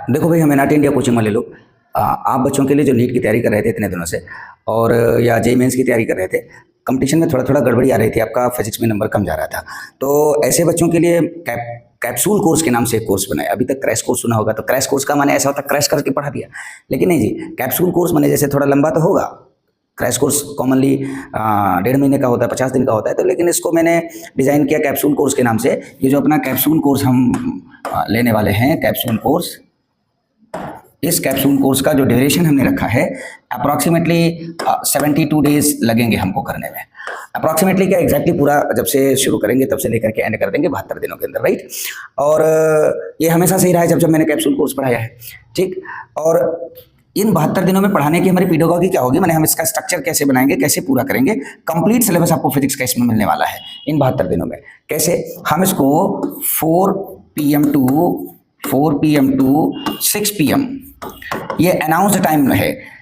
देखो भाई, हमें नॉट इंडिया कोचिंग में ले लो। आप बच्चों के लिए जो नीट की तैयारी कर रहे थे इतने दिनों से, और या जेई मेंस की तैयारी कर रहे थे, कंपटीशन में थोड़ा थोड़ा गड़बड़ी आ रही थी, आपका फिजिक्स में नंबर कम जा रहा था। तो ऐसे बच्चों के लिए कैप्सूल कोर्स के नाम से एक कोर्स बनाया। अभी तक क्रैश कोर्स सुना होगा, तो क्रैश कोर्स का माने ऐसा होता है क्रैश करके पढ़ा दिया, लेकिन नहीं जी। कैप्सूल कोर्स माने जैसे थोड़ा लंबा तो होगा, क्रैश कोर्स कॉमनली 1.5 महीने का होता है, 50 दिन का होता है, तो लेकिन इसको मैंने डिज़ाइन किया कैप्सूल कोर्स के नाम से। ये जो अपना कैप्सूल कोर्स हम लेने वाले हैं, कैप्सूल कोर्स, इस कैप्सूल कोर्स का जो ड्यूरेशन हमने रखा है अप्रॉक्सीमेटली 72 डेज लगेंगे हमको करने में। अप्रॉक्सीमेटली क्या, एग्जैक्टली पूरा जब से शुरू करेंगे तब से लेकर के एंड कर देंगे 72 दिनों के अंदर, राइट। और ये हमेशा सही रहा है जब जब मैंने कैप्सूल कोर्स पढ़ाया है, ठीक। और इन 72 दिनों में पढ़ाने की हमारी पेडागॉजी क्या होगी, मैंने हम इसका स्ट्रक्चर कैसे बनाएंगे, कैसे पूरा करेंगे। कंप्लीट सिलेबस आपको फिजिक्स का इसमें मिलने वाला है इन 72 दिनों में। कैसे हम इसको 4 PM टू 6 PM ये अनाउंस्ड टाइम है।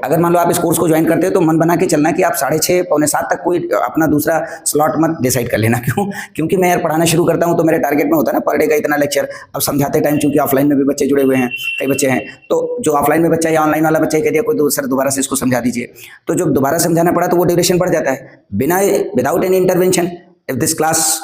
अगर मान लो आप इस कोर्स को ज्वाइन करते हो तो मन बना के चलना कि आप 6:30 पौने 7 तक कोई अपना दूसरा स्लॉट मत डिसाइड कर लेना। क्यों? क्योंकि मैं यार पढ़ाना शुरू करता हूं तो मेरे टारगेट में होता है ना पर डे का इतना लेक्चर। अब समझाते टाइम चूंकि ऑफलाइन में भी बच्चे जुड़े हुए हैं, कई बच्चे हैं, तो जो ऑफलाइन में बच्चा या ऑनलाइन वाला बच्चा कह दिया कोई सर दोबारा से इसको समझा दीजिए, तो जब दोबारा समझाना पड़ा तो वो ड्यूरेशन बढ़ जाता है बिना without any intervention. If this class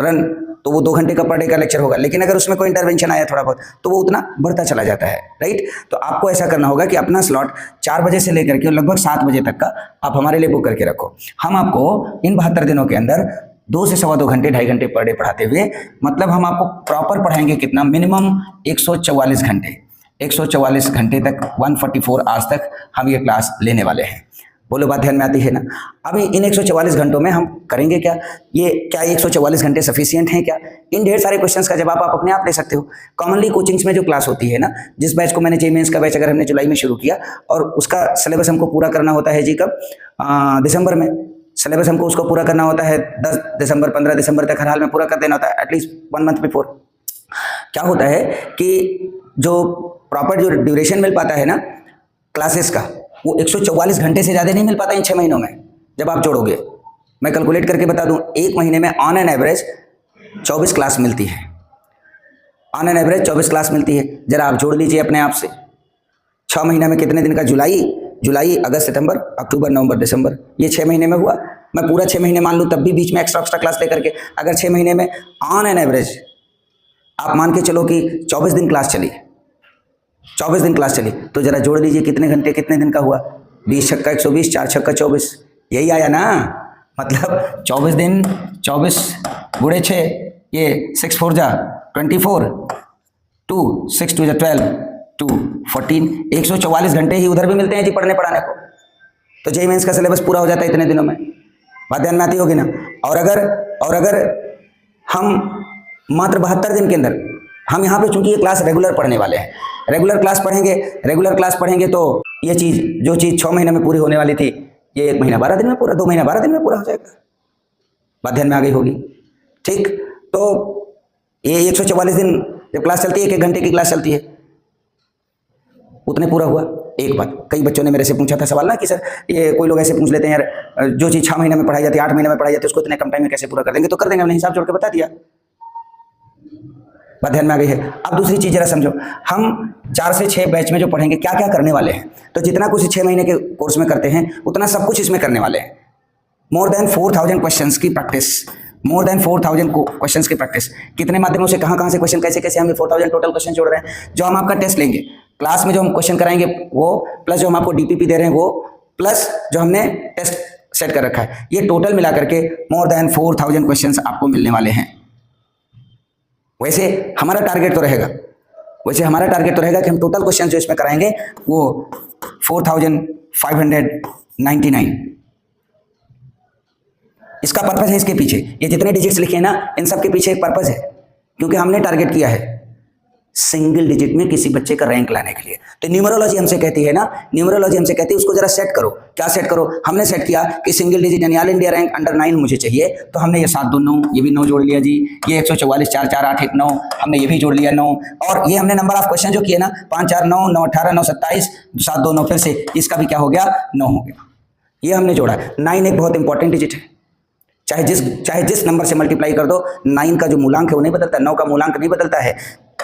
run तो वो 2 घंटे का पर डे का लेक्चर होगा, लेकिन अगर उसमें कोई इंटरवेंशन आया थोड़ा बहुत तो वो उतना बढ़ता चला जाता है, राइट। तो आपको ऐसा करना होगा कि अपना स्लॉट 4 बजे से लेकर के लगभग 7 बजे तक का आप हमारे लिए बुक करके रखो। हम आपको इन 72 दिनों के अंदर 2 से सवा 2 घंटे, 2.5 घंटे पर डे पढ़ाते हुए, मतलब हम आपको प्रॉपर पढ़ाएंगे कितना, मिनिमम 144 घंटे, 144 घंटे तक, 144 आवर्स तक हम ये क्लास लेने वाले हैं। बोलो बात ध्यान में आती है ना। अभी इन 144 घंटों में हम करेंगे क्या, ये क्या 144 घंटे सफिशिएंट हैं क्या? इन ढेर सारे क्वेश्चंस का जवाब आप अपने आप ले सकते हो। कॉमनली कोचिंग्स में जो क्लास होती है ना, जिस बैच को मैंने जेईई मेंस का बैच अगर हमने जुलाई में शुरू किया और उसका सिलेबस हमको पूरा करना होता है जी कब, दिसंबर में। सिलेबस हमको उसको पूरा करना होता है 10 दिसंबर 15 दिसंबर तक हर हाल में पूरा कर देना होता है, एटलीस्ट 1 मंथ बिफोर। क्या होता है कि जो प्रॉपर जो ड्यूरेशन मिल पाता है ना क्लासेस का, वो 144 घंटे से ज़्यादा नहीं मिल पाता इन 6 महीनों में। जब आप जोड़ोगे, मैं कैलकुलेट करके बता दूं, एक महीने में ऑन एन एवरेज 24 क्लास मिलती है। ऑन एन एवरेज 24 क्लास मिलती है। जरा आप जोड़ लीजिए अपने आप से, 6 महीने में कितने दिन का, जुलाई अगस्त सितंबर अक्टूबर नवंबर दिसंबर, ये 6 महीने में हुआ। मैं पूरा 6 महीने मान लूँ तब भी बीच में एक्स्ट्रा क्लास लेकर के, अगर 6 महीने में ऑन एन एवरेज आप मान के चलो कि 24 दिन क्लास चली, 24 दिन क्लास चली, तो जरा जोड़ लीजिए कितने घंटे कितने दिन का हुआ। 20 छक्का 120, 4 छक्का 24, यही आया ना। मतलब 24 दिन, 24 गुणे 6, ये 6 4 जा 24, 2 6 2 जा 12, 2 14, 144 घंटे ही उधर भी मिलते हैं जी पढ़ने पढ़ाने को। तो जेईई मेंस का सिलेबस पूरा हो जाता है इतने दिनों में। बात ध्यान में आती होगी ना। और अगर हम मात्र 72 दिन के अंदर, हम यहाँ पे चूंकि ये क्लास रेगुलर पढ़ने वाले हैं, रेगुलर क्लास पढ़ेंगे तो ये चीज़, जो चीज़ 6 महीने में पूरी होने वाली थी, ये 1 महीना 12 दिन में पूरा, 2 महीना 12 दिन में पूरा हो जाएगा। बात ध्यान में आ गई होगी, ठीक। तो ये 144 दिन जब क्लास चलती है, 1 घंटे की क्लास चलती है, उतने पूरा हुआ। एक बात, कई बच्चों ने मेरे से पूछा था सवाल ना कि सर ये कोई लोग ऐसे पूछ लेते हैं यार, जो चीज़ 6 महीने में पढ़ाई जाती है, 8 महीने में पढ़ाई जाती है, उसको इतने कम टाइम में कैसे पूरा कर देंगे? तो कर देंगे, हमने हिसाब जोड़ के बता दिया। बात ध्यान में आ गई है। अब दूसरी चीज़ जरा समझो, हम 4 से 6 बैच में जो पढ़ेंगे क्या क्या करने वाले हैं, तो जितना कुछ 6 महीने के कोर्स में करते हैं उतना सब कुछ इसमें करने वाले हैं। मोर देन 4000 क्वेश्चंस की प्रैक्टिस, मोर देन 4000 क्वेश्चंस की प्रैक्टिस। कितने माध्यमों से, कहाँ से क्वेश्चन, कैसे कैसे हम 4000 टोटल क्वेश्चन जोड़ रहे हैं। जो हम आपका टेस्ट लेंगे क्लास में, जो हम क्वेश्चन कराएंगे वो, प्लस जो हम आपको डीपीपी दे रहे हैं वो, प्लस जो हमने टेस्ट सेट कर रखा है, ये टोटल मिला करके मोर देन 4000 क्वेश्चन आपको मिलने वाले हैं। वैसे हमारा टारगेट तो रहेगा कि हम टोटल क्वेश्चन जो इसमें कराएंगे वो 4599। इसका पर्पस है, इसके पीछे ये जितने डिजिट्स लिखे हैं ना, इन सब के पीछे एक पर्पस है, क्योंकि हमने टारगेट किया है सिंगल डिजिट में किसी बच्चे का रैंक लाने के लिए। तो न्यूमरोलॉजी हमसे कहती है ना, उसको जरा सेट करो। क्या सेट करो? हमने सेट किया कि सिंगल डिजिट यानी ऑल इंडिया रैंक अंडर 9 मुझे चाहिए, तो हमने ये 7 2 9, ये भी 9 जोड़ लिया जी, ये 144 4 4 8 1 9, हमने ये भी जोड़ लिया 9, और ये हमने नंबर ऑफ क्वेश्चन जो किए ना 5 4 9 9 18 9 27 7 2 9, फिर से इसका भी क्या हो गया, 9 हो गया। ये हमने जोड़ा। 9 एक बहुत इंपॉर्टेंट डिजिट है, चाहे जिस नंबर से मल्टीप्लाई कर दो, 9 का जो मूलांक है वो नहीं बदलता, 9 का मूलांक नहीं बदलता है।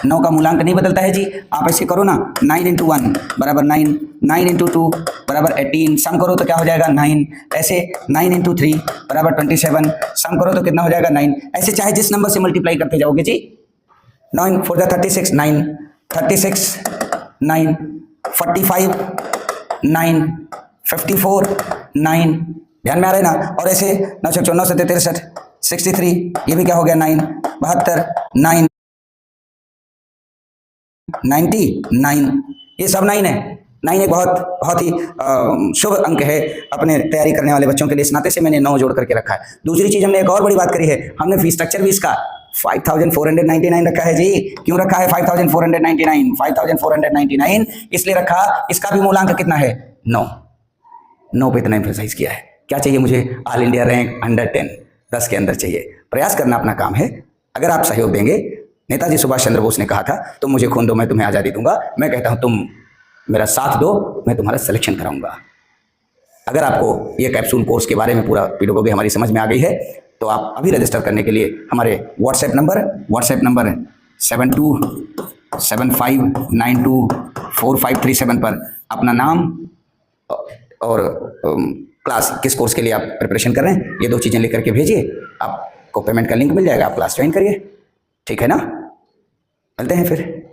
9 का मूलांक नहीं बदलता है जी। आप ऐसे करो ना, 9 इंटू 1 बराबर 9, 9 इंटू 2 बराबर 18, सम करो तो क्या हो जाएगा 9, ऐसे 9 इंटू 3 बराबर 27, सम करो तो कितना हो जाएगा 9, ऐसे चाहे जिस नंबर से मल्टीप्लाई करते जाओगे जी। 9 4 36, 9 36, 9 45, 9 54, 9, ध्यान में आ रहा है ना। और ऐसे 9 6 9 7 63, 63, ये भी क्या हो गया 9 72, 9 99, ये सब 9 है। 9 एक बहुत बहुत ही शुभ अंक है अपने तैयारी करने वाले बच्चों के लिए। इस नाते से मैंने 9 जोड़ करके रखा है। दूसरी चीज हमने एक और बड़ी बात करी है, हमने फीस स्ट्रक्चर भी इसका 5499 रखा है जी। क्यों रखा है 5499? 5499 इसलिए रखा, इसका भी मूलांक कितना है 9, 9 पे इतना एम्फेसाइज किया है। क्या चाहिए मुझे? ऑल इंडिया रैंक अंडर 10, 10 के अंदर चाहिए। प्रयास करना अपना काम है। अगर आप सहयोग देंगे, नेताजी सुभाष चंद्र बोस ने कहा था तुम मुझे खून दो मैं तुम्हें आज़ादी दूंगा। मैं कहता हूं तुम मेरा साथ दो, मैं तुम्हारा सिलेक्शन कराऊंगा। अगर आपको ये कैप्सूल कोर्स के बारे में पूरा पेडागोगी हमारी समझ में आ गई है तो आप अभी रजिस्टर करने के लिए हमारे व्हाट्सएप नंबर 7275924537 पर अपना नाम और क्लास किस कोर्स के लिए आप प्रिपरेशन कर रहे हैं ये 2 चीज़ें लिख करके भेजिए। आपको पेमेंट का लिंक मिल जाएगा, आप क्लास ज्वाइन करिए। ठीक है ना? मिलते हैं फिर।